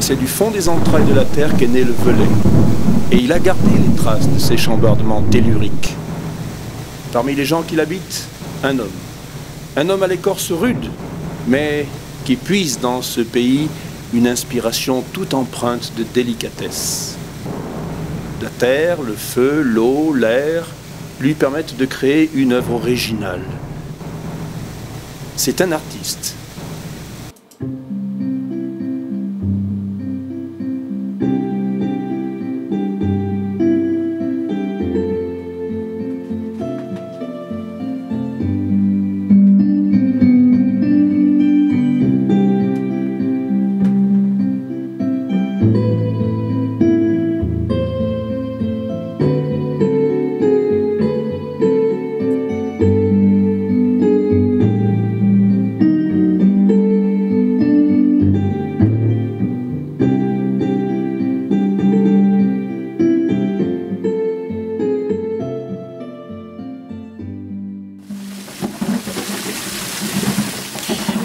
C'est du fond des entrailles de la terre qu'est né le Velay. Et il a gardé les traces de ces chambardements telluriques. Parmi les gens qui l'habitent, un homme. Un homme à l'écorce rude, mais qui puise dans ce pays une inspiration toute empreinte de délicatesse. La terre, le feu, l'eau, l'air lui permettent de créer une œuvre originale. C'est un artiste.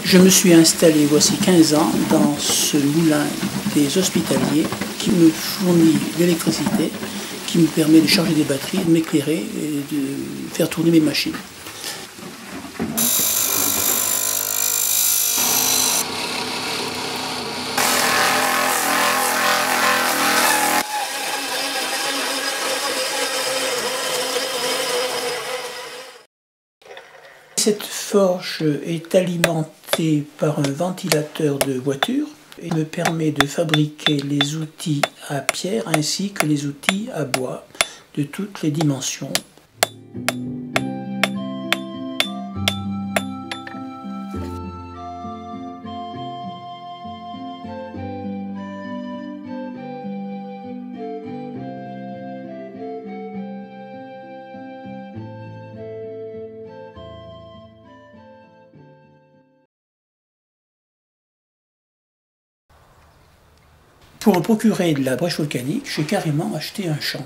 Je me suis installé voici 15 ans dans ce moulin des Hospitaliers qui me fournit l'électricité, qui me permet de charger des batteries, de m'éclairer et de faire tourner mes machines. Cette forge est alimentée par un ventilateur de voiture et me permet de fabriquer les outils à pierre ainsi que les outils à bois de toutes les dimensions. Pour me procurer de la brèche volcanique, j'ai carrément acheté un champ.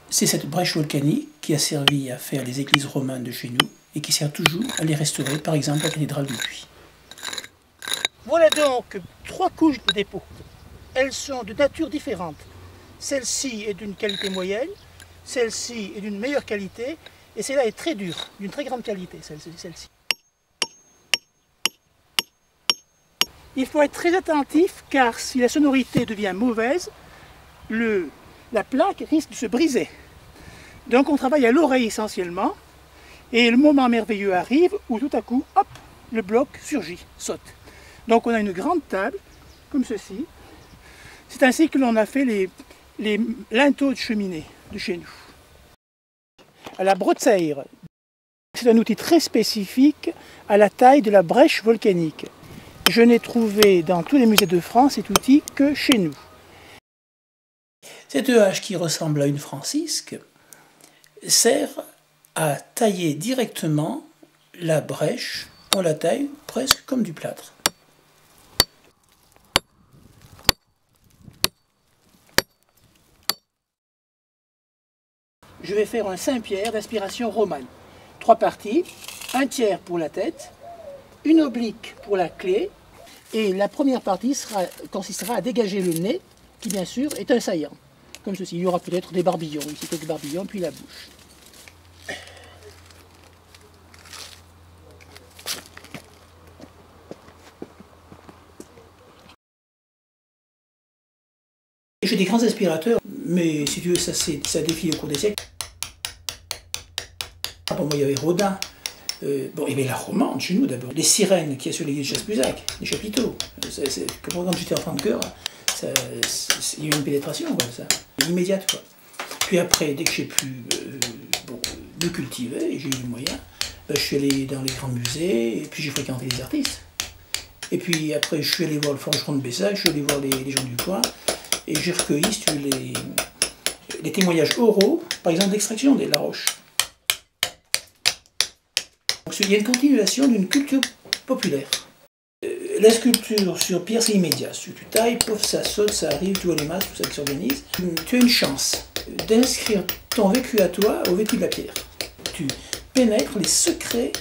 C'est cette brèche volcanique qui a servi à faire les églises romanes de chez nous et qui sert toujours à les restaurer, par exemple la cathédrale du Puy. Voilà donc 3 couches de dépôt. Elles sont de nature différente. Celle-ci est d'une qualité moyenne, celle-ci est d'une meilleure qualité et celle-là est très dure, d'une très grande qualité, celle-ci. Il faut être très attentif car si la sonorité devient mauvaise, la plaque risque de se briser. Donc on travaille à l'oreille essentiellement et le moment merveilleux arrive où tout à coup, hop, le bloc surgit, saute. Donc on a une grande table comme ceci. C'est ainsi que l'on a fait les linteaux de cheminée de chez nous. À la broussaille, c'est un outil très spécifique à la taille de la brèche volcanique. Je n'ai trouvé dans tous les musées de France cet outil que chez nous. Cette hache qui ressemble à une francisque sert à tailler directement la brèche. On la taille presque comme du plâtre. Je vais faire un Saint-Pierre d'inspiration romane. 3 parties, un tiers pour la tête, une oblique pour la clé, et la première partie consistera à dégager le nez, qui bien sûr est un saillant, comme ceci. Il y aura peut-être des barbillons, ici quelques barbillons, puis la bouche. J'ai des grands aspirateurs, mais si tu veux, ça défile au cours des siècles. Bon, moi, il y avait Rodin. Bon, il y avait la romande chez nous d'abord. Les sirènes qu'il y a sur l'église de Chasse-Puzac, les chapiteaux. Quand j'étais enfant de chœur, il y a eu une pénétration, quoi, ça, immédiate, quoi. Puis après, dès que j'ai pu me cultiver, et j'ai eu les moyens, je suis allé dans les grands musées, et puis j'ai fréquenté les artistes. Et puis après, je suis allé voir le forgeron de Bessac, je suis allé voir les gens du coin, et j'ai recueilli, si tu veux, les témoignages oraux, par exemple d'extraction de la roche. Donc, il y a une continuation d'une culture populaire. La sculpture sur pierre, c'est immédiat. Si tu tailles, pouf, ça saute, ça arrive, tu vois les masses, tout ça qui s'organise. Tu as une chance d'inscrire ton vécu à toi au vécu de la pierre. Tu pénètres les secrets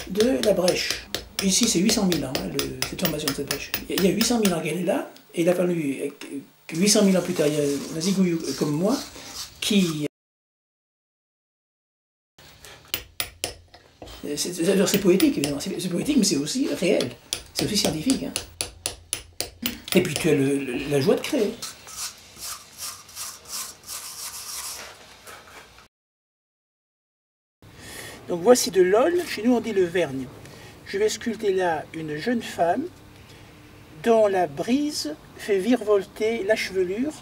de la brèche. Ici, c'est 800 000 ans, hein, cette formation de cette brèche. Il y a 800 000 ans qu'elle est là, et il a fallu que 800 000 ans plus tard, il y a un zigouillou comme moi qui... C'est poétique, évidemment. C'est poétique, mais c'est aussi réel. C'est aussi scientifique. Hein. Et puis tu as la joie de créer. Donc voici de l'ol, chez nous on dit le vergne. Je vais sculpter là une jeune femme dont la brise fait virevolter la chevelure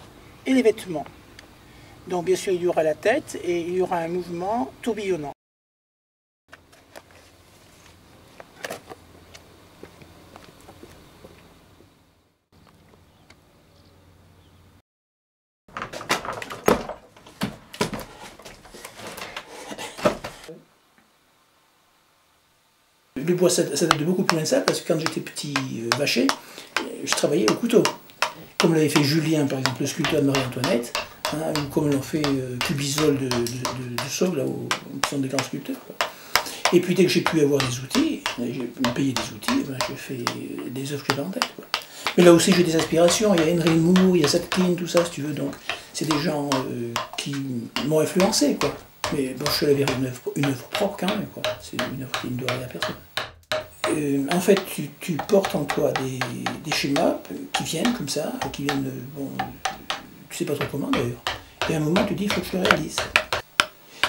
et les vêtements. Donc bien sûr il y aura la tête et il y aura un mouvement tourbillonnant. Le bois, ça date de beaucoup plus loin de ça, parce que quand j'étais petit vacher, je travaillais au couteau. Comme l'avait fait Julien, par exemple, le sculpteur de Marie-Antoinette, hein, ou comme l'ont fait Cubisol de Sauve, là où sont des grands sculpteurs. Quoi. Et puis dès que j'ai pu avoir des outils, j'ai me payé des outils, ben, j'ai fait des œuvres que j'avais en tête. Quoi. Mais là aussi j'ai des inspirations, il y a Henry Moore, il y a Satkin, tout ça, si tu veux, donc c'est des gens qui m'ont influencé, quoi. Mais bon, je suis allé vers une œuvre propre quand même, quoi. C'est une œuvre qui ne doit rien à personne. En fait, tu portes en toi des schémas qui viennent comme ça, qui viennent, bon, tu sais pas trop comment d'ailleurs. Et à un moment, tu dis, il faut que je le réalise.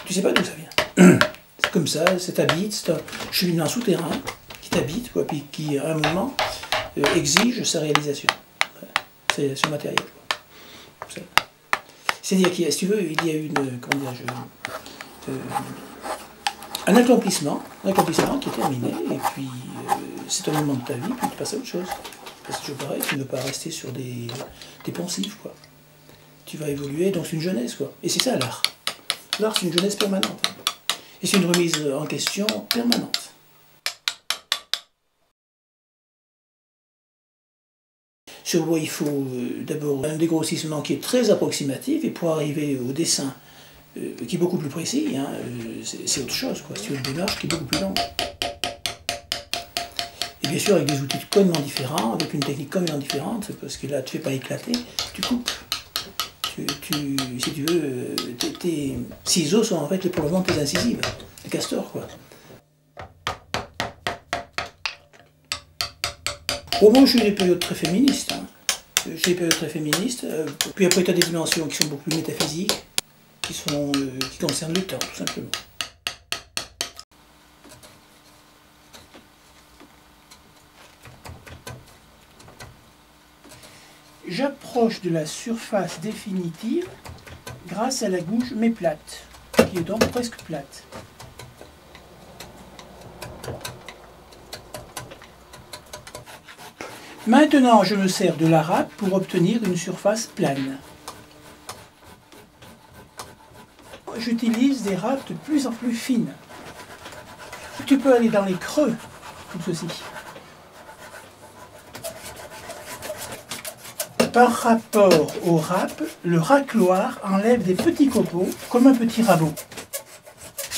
Tu sais pas d'où ça vient. C'est comme ça, ça t'habite, c'est un cheminement souterrain qui t'habite, quoi, puis qui, à un moment, exige sa réalisation. C'est ce matériel, quoi. C'est-à-dire qu'il y a, si tu veux, il y a une, comment dirais-je, un accomplissement qui est terminé, et puis c'est un moment de ta vie, puis tu passes à autre chose. C'est toujours pareil, tu ne veux pas rester sur des poncifs, quoi. Tu vas évoluer, donc c'est une jeunesse, quoi. Et c'est ça l'art. L'art, c'est une jeunesse permanente. Et c'est une remise en question permanente. Sur le bois, il faut d'abord un dégrossissement qui est très approximatif, et pour arriver au dessin qui est beaucoup plus précis, hein, c'est autre chose, quoi. C'est une démarche qui est beaucoup plus longue. Et bien sûr avec des outils complètement différents, avec une technique complètement différente, parce que là tu ne fais pas éclater, tu coupes. Si tu veux, tes ciseaux sont en fait le prolongement de tes incisives, des castors, quoi. Au moins j'ai eu des périodes très féministes. Hein. J'ai des périodes très féministes, puis après tu as des dimensions qui sont beaucoup plus métaphysiques, qui concernent le temps, tout simplement. J'approche de la surface définitive grâce à la gouge mais plate, qui est donc presque plate. Maintenant, je me sers de la râpe pour obtenir une surface plane. J'utilise des râpes de plus en plus fines. Tu peux aller dans les creux, comme ceci. Par rapport au râpe, le racloir enlève des petits copeaux, comme un petit rabot.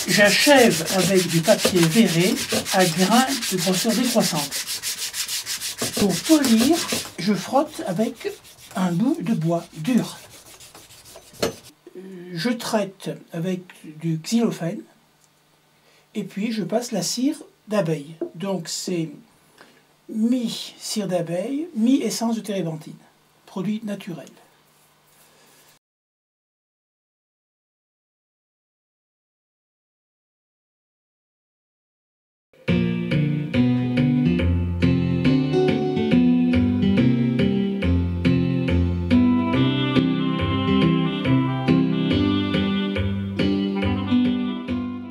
J'achève avec du papier verré à grains de grosseur décroissante. Pour polir, je frotte avec un bout de bois dur. Je traite avec du xylophène et puis je passe la cire d'abeille. Donc c'est mi-cire d'abeille, mi-essence de térébenthine, produit naturel.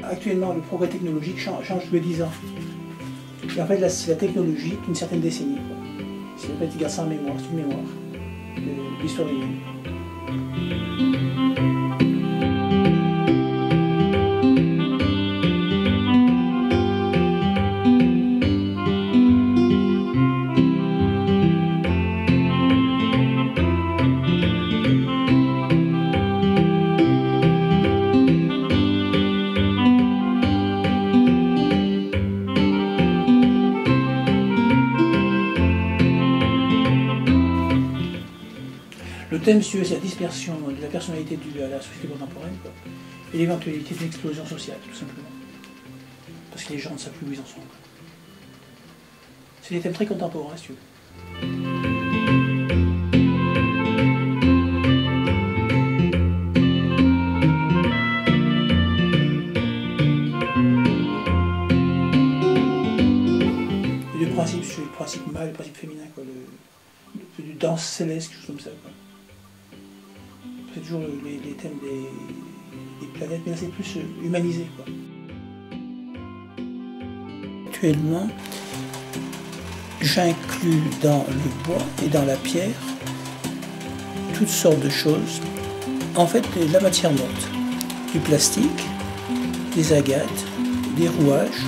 Actuellement, le progrès technologique change tous les 10 ans. Et en fait, c'est la technologie d'une certaine décennie. C'est en fait, il garde ça en mémoire, c'est une mémoire de l'histoire humaine. thème, si tu veux, c'est la dispersion de la personnalité due à la société contemporaine, quoi, et l'éventualité d'une explosion sociale, tout simplement. Parce que les gens ne savent plus où ils en sont. C'est des thèmes très contemporains, si tu veux. Et le principe, c'est le principe mâle, le principe féminin, quoi, le danse céleste, quelque chose comme ça, quoi. C'est toujours les thèmes des planètes, mais là c'est plus humanisé, quoi. Actuellement, j'inclus dans le bois et dans la pierre toutes sortes de choses. En fait, la matière morte, du plastique, des agates, des rouages.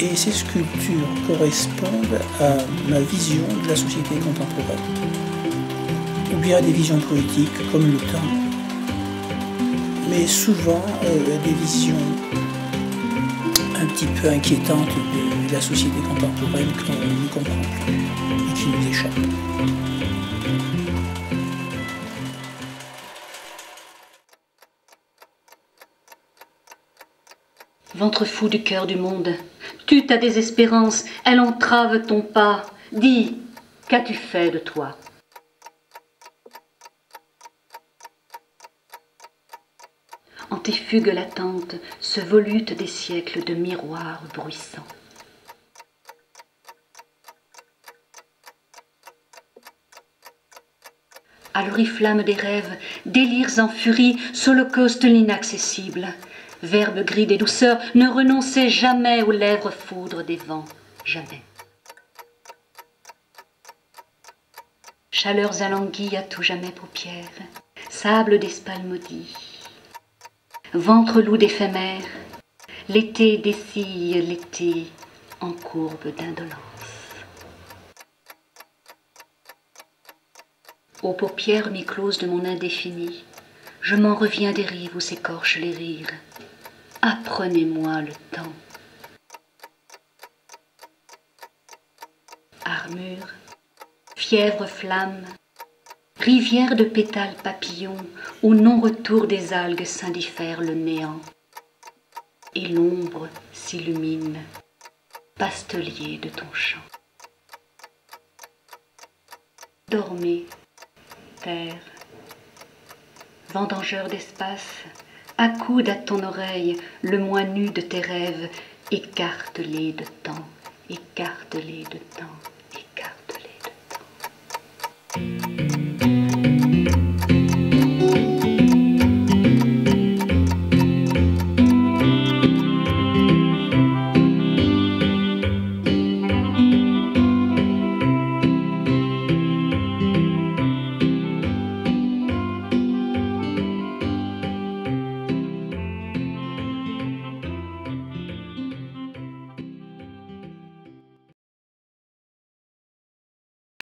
Et ces sculptures correspondent à ma vision de la société contemporaine. Ou bien à des visions poétiques, comme le temps. Mais souvent, des visions un petit peu inquiétantes de la société contemporaine qu'on ne comprend plus et qui nous échappe. Ventre fou du cœur du monde, tue ta désespérance, elle entrave ton pas. Dis, qu'as-tu fait de toi? En tes fugues latentes se volutent des siècles de miroirs bruissants. À l'oriflamme des rêves, délires en furie, s'holocauste l'inaccessible. Verbe gris des douceurs, ne renoncez jamais aux lèvres foudres des vents, jamais. Chaleurs alanguies à tout jamais paupières, sable des spalmodies, ventre loup d'éphémère, l'été dessille l'été en courbe d'indolence. Aux paupières mi-closes de mon indéfini, je m'en reviens des rives où s'écorchent les rires. Apprenez-moi le temps. Armure, fièvre flamme, rivière de pétales papillons, au non-retour des algues s'indiffère le néant. Et l'ombre s'illumine, pastelier de ton chant. Dormez, terre, vendangeur d'espace, accoude à ton oreille le moins nu de tes rêves, écarte-les de temps, écarte-les de temps.